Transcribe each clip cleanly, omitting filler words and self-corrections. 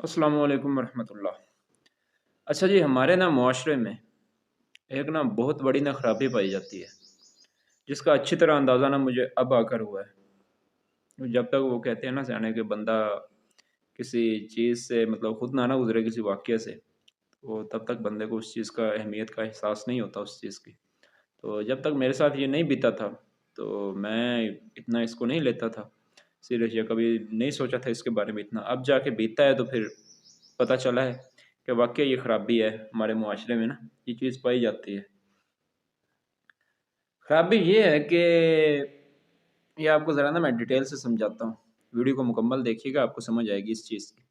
अस्सलाम वालेकुम वरहमतुल्लाह। अच्छा जी, हमारे ना मुआशरे में एक ना बहुत बड़ी ना खराबी पाई जाती है, जिसका अच्छी तरह अंदाज़ा ना मुझे अब आकर हुआ है। जब तक वो कहते हैं ना सियाने कि बंदा किसी चीज़ से मतलब खुद ना गुज़रे किसी वाक़ये से, तो तब तक बंदे को उस चीज़ का अहमियत का एहसास नहीं होता उस चीज़ की। तो जब तक मेरे साथ ये नहीं बीता था, तो मैं इतना इसको नहीं लेता था सीरियस, या कभी नहीं सोचा था इसके बारे में इतना। अब जाके बीता है तो फिर पता चला है कि वाक़ई ये ख़राबी है हमारे मुआशरे में ना, ये चीज़ पाई जाती है। ख़राबी ये है कि ये आपको ज़रा ना मैं डिटेल से समझाता हूँ। वीडियो को मुकम्मल देखिएगा, आपको समझ आएगी इस चीज़ की।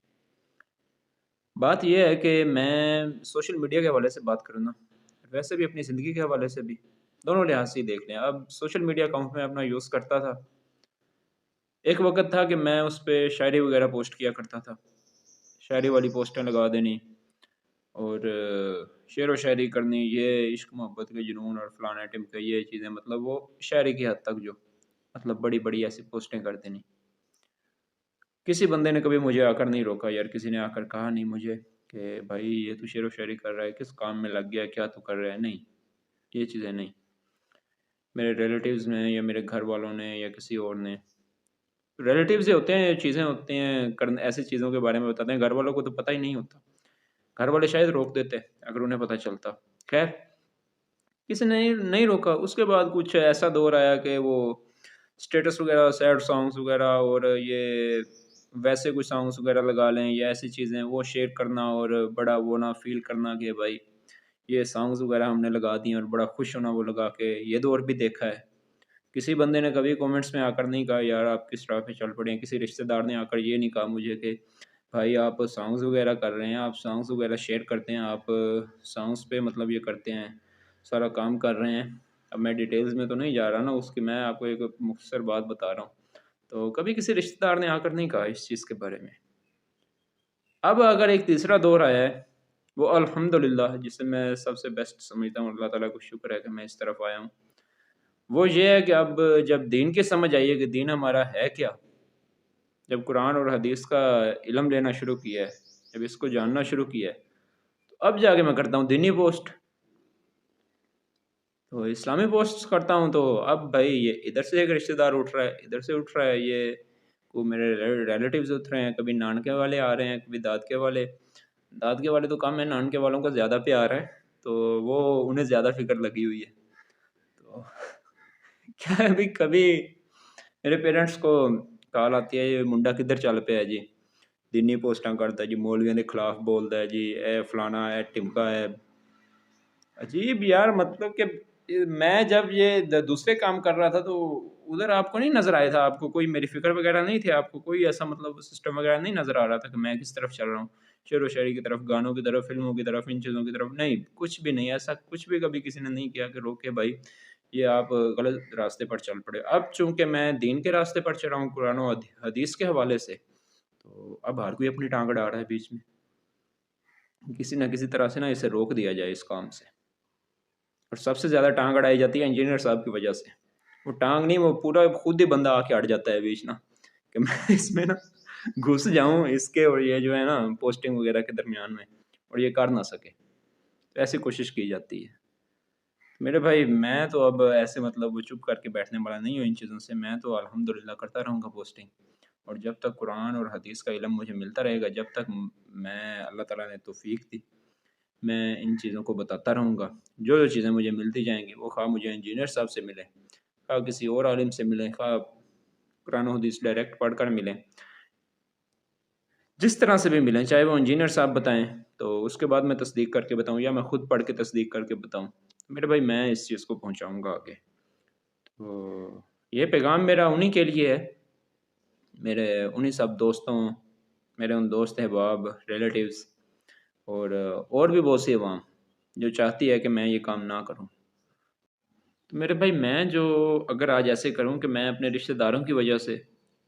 बात ये है कि मैं सोशल मीडिया के हवाले से बात करूँ ना, वैसे भी अपनी ज़िंदगी के हवाले से भी, दोनों लिहाज से ही देख लें। अब सोशल मीडिया अकाउंट मैं अपना यूज़ करता था। एक वक़्त था कि मैं उस पे शायरी वग़ैरह पोस्ट किया करता था। शायरी वाली पोस्टें लगा देनी और शेर व शायरी करनी, ये इश्क मोहब्बत के जुनून और फलाना-टिमका ये चीज़ें, मतलब वो शायरी की हद तक जो मतलब बड़ी-बड़ी ऐसी पोस्टें कर देनी। किसी बंदे ने कभी मुझे आकर नहीं रोका यार, किसी ने आकर कहा नहीं मुझे कि भाई ये तू शेर व शायरी कर रहा है, किस काम में लग गया है, क्या तू कर रहा है? नहीं, ये चीज़ें नहीं। मेरे रिलेटिव्स ने या मेरे घर वालों ने या किसी और ने, रिलेटिव्स ही होते हैं, ये चीज़ें होती हैं करन ऐसी चीज़ों के बारे में बताते हैं, घर वालों को तो पता ही नहीं होता। घर वाले शायद रोक देते अगर उन्हें पता चलता। ख़ैर, किसी ने नहीं नहीं रोका। उसके बाद कुछ ऐसा दौर आया कि वो स्टेटस वगैरह, सैड सॉन्ग्स वगैरह और ये वैसे कुछ सॉन्ग्स वगैरह लगा लें या ऐसी चीज़ें वो शेयर करना और बड़ा वो ना फ़ील करना कि भाई ये सॉन्ग्स वगैरह हमने लगा दिए और बड़ा खुश होना वो लगा के, ये दौर भी देखा है। किसी बंदे ने कभी कमेंट्स में आकर नहीं कहा यार आप किस राह पे चल पड़े हैं। किसी रिश्तेदार ने आकर ये नहीं कहा मुझे कि भाई आप सॉन्ग्स वगैरह कर रहे हैं, आप सॉन्ग्स वगैरह शेयर करते हैं, आप सॉन्ग्स पे मतलब ये करते हैं, सारा काम कर रहे हैं। अब मैं डिटेल्स में तो नहीं जा रहा ना उसकी, मैं आपको एक मुख्तसर बात बता रहा हूँ। तो कभी किसी रिश्तेदार ने आकर नहीं कहा इस चीज़ के बारे में। अब अगर एक तीसरा दौर आया है, वो अल्हम्दुलिल्लाह जिसे मैं सबसे बेस्ट समझता हूँ, अल्लाह ताला को शुक्र है कि मैं इस तरफ आया हूँ। वो ये है कि अब जब दीन की समझ आई है कि दीन हमारा है क्या, जब कुरान और हदीस का इल्म लेना शुरू किया है, जब इसको जानना शुरू किया है, तो अब जाके मैं करता हूँ दीनी पोस्ट। तो इस्लामी पोस्ट करता हूँ तो अब भाई ये इधर से एक रिश्तेदार उठ रहा है, इधर से उठ रहा है, ये को मेरे रिलेटिव्स उठ रहे हैं, कभी नानके वाले आ रहे हैं, कभी दादके वाले। दादके वाले तो कम है, नानके वालों का ज़्यादा प्यार है, तो वो उन्हें ज़्यादा फ़िक्र लगी हुई है। तो क्या है अभी कभी मेरे पेरेंट्स को कॉल आती है, ये मुंडा किधर चल पिया है जी, दीनी पोस्टां करता है जी, मौलवियों के खिलाफ बोलता है जी, ए फलाना है, टिमका है। अजीब यार, मतलब कि मैं जब ये दूसरे काम कर रहा था तो उधर आपको नहीं नजर आया था, आपको कोई मेरी फिक्र वगैरह नहीं थी, आपको कोई ऐसा मतलब सिस्टम वगैरह नहीं नजर आ रहा था कि मैं किस तरफ चल रहा हूँ, शेर व शायरी की तरफ, गानों की तरफ, फिल्मों की तरफ, इन चीज़ों की तरफ? नहीं, कुछ भी नहीं, ऐसा कुछ भी कभी किसी ने नहीं किया कि रोके भाई ये आप गलत रास्ते पर चल पड़े। अब चूंकि मैं दीन के रास्ते पर चल रहा हूँ, कुरान और हदीस के हवाले से, तो अब हर कोई अपनी टांग अड़ा रहा है बीच में, किसी न किसी तरह से ना इसे रोक दिया जाए इस काम से। और सबसे ज़्यादा टांग अड़ाई जाती है इंजीनियर साहब की वजह से। वो टांग नहीं, वो पूरा खुद ही बंदा आके अड़ जाता है बीच ना, कि मैं इसमें ना घुस जाऊँ इसके और ये जो है ना पोस्टिंग वगैरह के दरमियान में, और ये कर ना सके। तो ऐसी कोशिश की जाती है। मेरे भाई मैं तो अब ऐसे मतलब वो चुप करके बैठने वाला नहीं हूँ इन चीज़ों से, मैं तो अल्हम्दुलिल्लाह करता रहूँगा पोस्टिंग। और जब तक कुरान और हदीस का इल्म मुझे मिलता रहेगा, जब तक मैं अल्लाह ताला ने तौफ़ीक दी, मैं इन चीज़ों को बताता रहूँगा। जो-जो चीज़ें मुझे मिलती जाएँगी, वो ख़्वाह मुझे इंजीनियर साहब से मिले, ख़्वाह किसी और आलिम से मिले, ख़्वाह कुरान और हदीस डायरेक्ट पढ़कर मिलें, जिस तरह से भी मिलें, चाहे वो इंजीनियर साहब बताएँ, तो उसके बाद मैं तस्दीक करके बताऊँ या मैं खुद पढ़ के तस्दीक करके बताऊँ। तो मेरे भाई मैं इस चीज़ को पहुँचाऊँगा आगे। तो ये पैगाम मेरा उन्हीं के लिए है, मेरे उन्हीं सब दोस्तों, मेरे उन दोस्त अहबाब, रिलेटिव्स और भी बहुत सी अवाम जो चाहती है कि मैं ये काम ना करूँ। तो मेरे भाई मैं जो अगर आज ऐसे करूँ कि मैं अपने रिश्तेदारों की वजह से,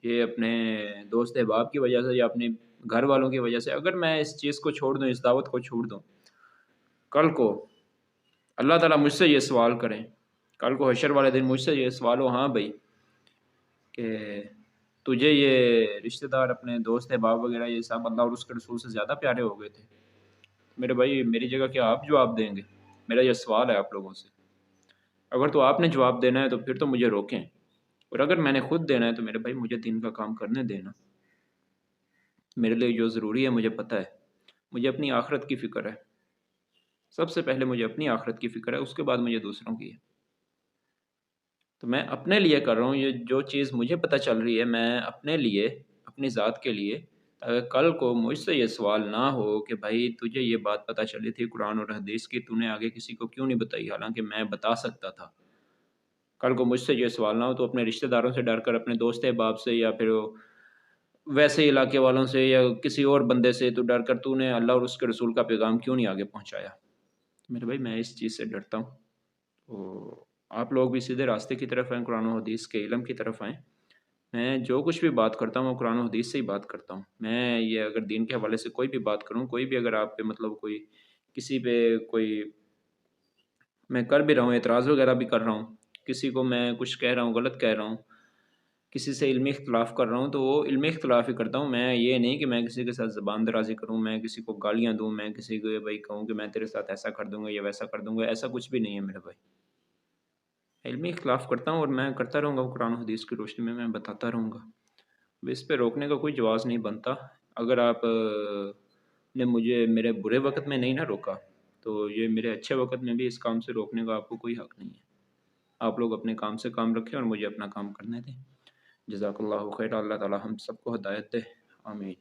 ये अपने दोस्त अहबाब की वजह से या अपने घर वालों की वजह से अगर मैं इस चीज़ को छोड़ दूँ, इस दावत को छोड़ दूँ, कल को अल्लाह ताला मुझसे ये सवाल करें, कल को हशर वाले दिन मुझसे ये सवाल हो, हाँ भाई, कि تجھے یہ رشتہ دار اپنے دوست احباب وغیرہ یہ سب اللہ اور اس کے رسول سے زیادہ پیارے ہو گئے تھے؟ میرے بھائی میری جگہ کیا آپ جواب دیں گے؟ میرا یہ سوال ہے آپ لوگوں سے۔ اگر تو آپ نے جواب دینا ہے تو پھر تو مجھے روکیں، اور اگر میں نے خود دینا ہے تو میرے بھائی مجھے دین کا کام کرنے دینا۔ میرے لیے جو ضروری ہے مجھے پتہ ہے، مجھے اپنی آخرت کی فکر ہے، سب سے پہلے مجھے اپنی آخرت کی فکر ہے، اس کے بعد مجھے دوسروں کی ہے۔ تو میں اپنے لیے کر رہا ہوں، یہ جو چیز مجھے پتہ چل رہی ہے میں اپنے لیے، اپنی ذات کے لیے، تاکہ کل کو مجھ سے یہ سوال نہ ہو کہ بھائی تجھے یہ بات پتہ چلی تھی قرآن اور حدیث کی، تو نے آگے کسی کو کیوں نہیں بتائی، حالانکہ میں بتا سکتا تھا۔ کل کو مجھ سے یہ سوال نہ ہو تو اپنے رشتہ داروں سے ڈر کر، اپنے دوست احباب سے، یا پھر ویسے علاقے والوں سے یا کسی اور بندے سے تو ڈر کر تو نے اللہ اور اس کے رسول کا پیغام کیوں نہیں آگے پہنچایا۔ میرے بھائی میں اس چیز سے ڈرتا ہوں۔ تو آپ لوگ بھی سیدھے راستے کی طرف آئیں، قرآن و حدیث کے علم کی طرف آئیں۔ میں جو کچھ بھی بات کرتا ہوں وہ قرآن و حدیث سے ہی بات کرتا ہوں۔ میں یہ اگر دین کے حوالے سے کوئی بھی بات کروں، کوئی بھی اگر آپ پہ مطلب کوئی کسی پہ کوئی میں کر بھی رہا ہوں، اعتراض وغیرہ بھی کر رہا ہوں، کسی کو میں کچھ کہہ رہا ہوں، غلط کہہ رہا ہوں، کسی سے علمی اختلاف کر رہا ہوں، تو وہ علمی اختلاف ہی کرتا ہوں۔ میں یہ نہیں کہ میں کسی کے ساتھ زبان درازی کروں، میں کسی کو گالیاں دوں، میں کسی کو بھائی کہوں کہ میں تیرے ساتھ ایسا کر دوں گا یا ویسا کر دوں گا، ایسا کچھ بھی نہیں ہے میرے بھائی۔ علمی اختلاف کرتا ہوں اور میں کرتا رہوں گا، قرآن و حدیث کی روشنی میں بتاتا رہوں گا۔ اب اس پہ روکنے کا کوئی جواز نہیں بنتا۔ اگر آپ نے مجھے میرے برے وقت میں نہیں نہ روکا تو یہ میرے اچھے وقت میں بھی اس کام سے روکنے کا آپ کو کوئی حق نہیں ہے۔ آپ لوگ اپنے کام سے کام رکھیں اور مجھے اپنا کام کرنے دیں۔ جزاک اللہ خیر، اللہ تعالی ہم سب کو ہدایت دے، آمین۔